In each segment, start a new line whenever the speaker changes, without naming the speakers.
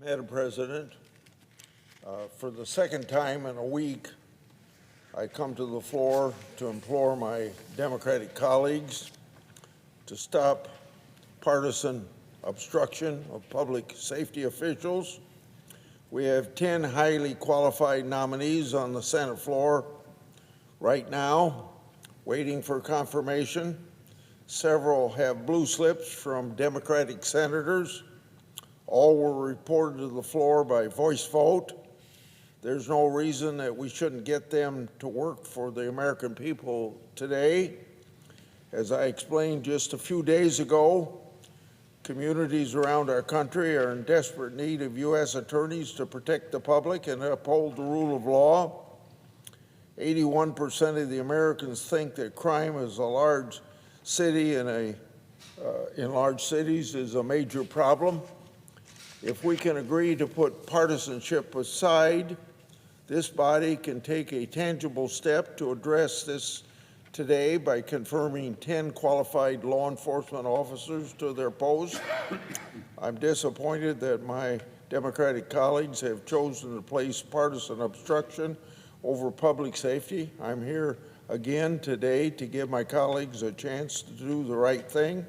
Madam President, for the second time in a week, I come to the floor to implore my Democratic colleagues to stop partisan obstruction of public safety officials. We have 10 highly qualified nominees on the Senate floor right now, waiting for confirmation. Several have blue slips from Democratic senators. All were reported to the floor by voice vote. There's no reason that we shouldn't get them to work for the American people today. As I explained just a few days ago, communities around our country are in desperate need of U.S. attorneys to protect the public and uphold the rule of law. 81% of the Americans think that crime is a large city in large cities is a major problem. If we can agree to put partisanship aside, this body can take a tangible step to address this today by confirming 10 qualified law enforcement officers to their posts. I'm disappointed that my Democratic colleagues have chosen to place partisan obstruction over public safety. I'm here again today to give my colleagues a chance to do the right thing.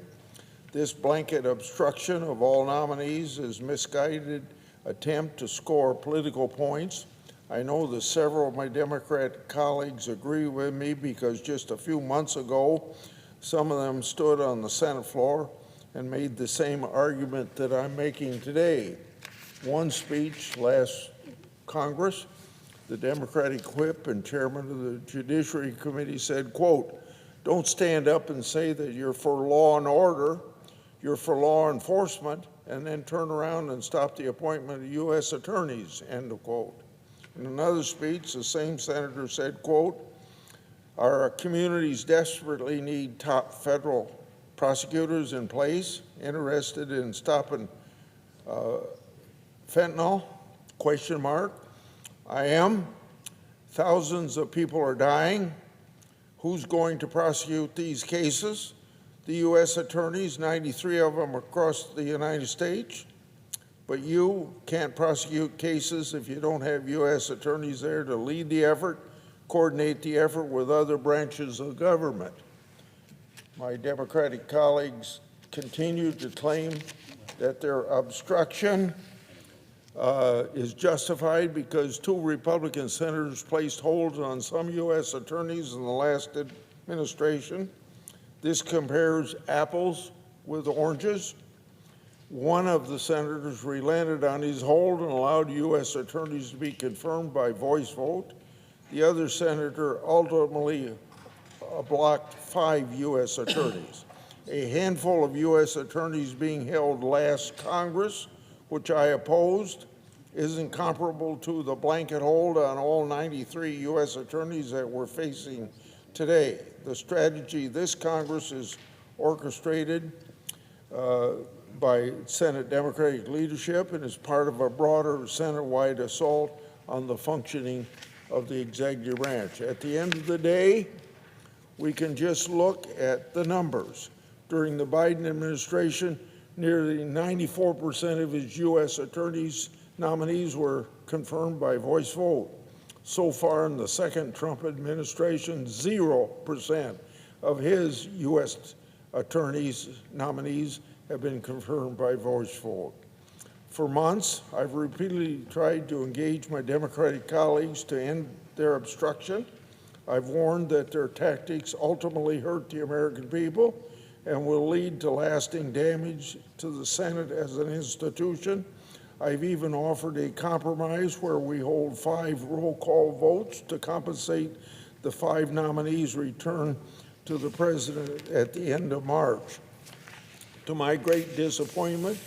This blanket obstruction of all nominees is a misguided attempt to score political points. I know that several of my Democrat colleagues agree with me because just a few months ago, some of them stood on the Senate floor and made the same argument that I'm making today. One speech last Congress, the Democratic whip and chairman of the Judiciary Committee said, quote, "Don't stand up and say that you're for law and order, you're for law enforcement, and then turn around and stop the appointment of U.S. attorneys," end of quote. In another speech, the same senator said, quote, "Our communities desperately need top federal prosecutors in place, interested in stopping fentanyl, question mark. I am. Thousands of people are dying. Who's going to prosecute these cases? The U.S. attorneys, 93 of them across the United States. But you can't prosecute cases if you don't have U.S. attorneys there to lead the effort, coordinate the effort with other branches of government." My Democratic colleagues continue to claim that their obstruction is justified because 2 Republican senators placed holds on some U.S. attorneys in the last administration. This compares apples with oranges. One of the senators relented on his hold and allowed U.S. attorneys to be confirmed by voice vote. The other senator ultimately blocked 5 U.S. attorneys. A handful of U.S. attorneys being held last Congress, which I opposed, isn't comparable to the blanket hold on all 93 U.S. attorneys that we're facing today. The strategy this Congress is orchestrated by Senate Democratic leadership and is part of a broader Senate-wide assault on the functioning of the executive branch. At the end of the day, we can just look at the numbers. During the Biden administration, nearly 94% of his U.S. attorneys nominees were confirmed by voice vote. So far in the second Trump administration, 0% of his U.S. attorneys nominees have been confirmed by voice vote. For months, I've repeatedly tried to engage my Democratic colleagues to end their obstruction. I've warned that their tactics ultimately hurt the American people and will lead to lasting damage to the Senate as an institution. I've even offered a compromise where we hold 5 roll call votes to compensate the 5 nominees returned to the president at the end of March. To my great disappointment,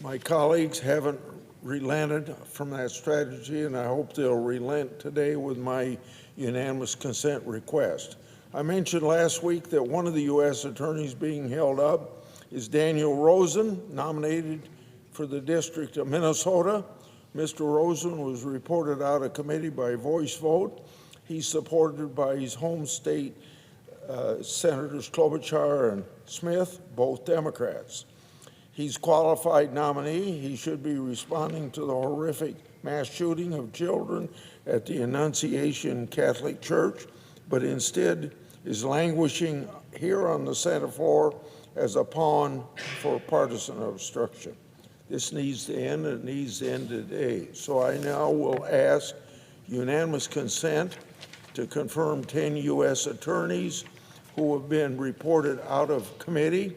my colleagues haven't relented from that strategy, and I hope they'll relent today with my unanimous consent request. I mentioned last week that one of the U.S. attorneys being held up is Daniel Rosen, nominated for the District of Minnesota. Mr. Rosen was reported out of committee by voice vote. He's supported by his home state Senators Klobuchar and Smith, both Democrats. He's qualified nominee. He should be responding to the horrific mass shooting of children at the Annunciation Catholic Church, but instead is languishing here on the Senate floor as a pawn for partisan obstruction. This needs to end, and it needs to end today. So I now will ask unanimous consent to confirm 10 U.S. attorneys who have been reported out of committee.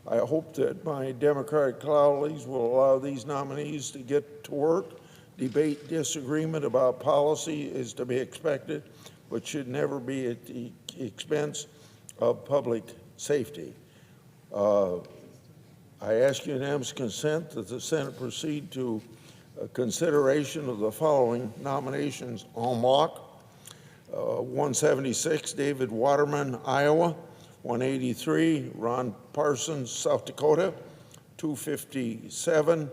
I hope that my Democratic colleagues will allow these nominees to get to work. Debate, disagreement about policy is to be expected, but should never be at the expense of public safety. I ask unanimous consent that the Senate proceed to consideration of the following nominations en bloc. 176, David Waterman, Iowa. 183, Ron Parsons, South Dakota. 257,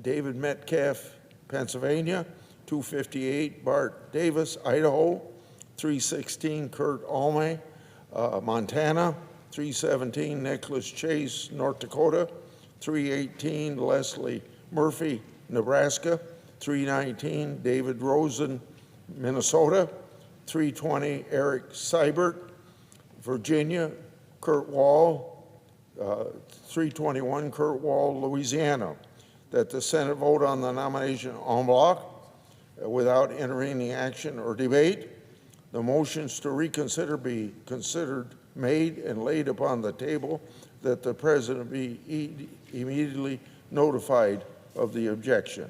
David Metcalf, Pennsylvania. 258, Bart Davis, Idaho. 316, Kurt Alme, Montana. 317, Nicholas Chase, North Dakota. 318, Leslie Murphy, Nebraska. 319, David Rosen, Minnesota. 320, Eric Seibert, Virginia. Kurt Wall, 321, Kurt Wall, Louisiana. That the Senate vote on the nomination en bloc without intervening action or debate. The motions to reconsider be considered made and laid upon the table, that the President be immediately notified of the objection.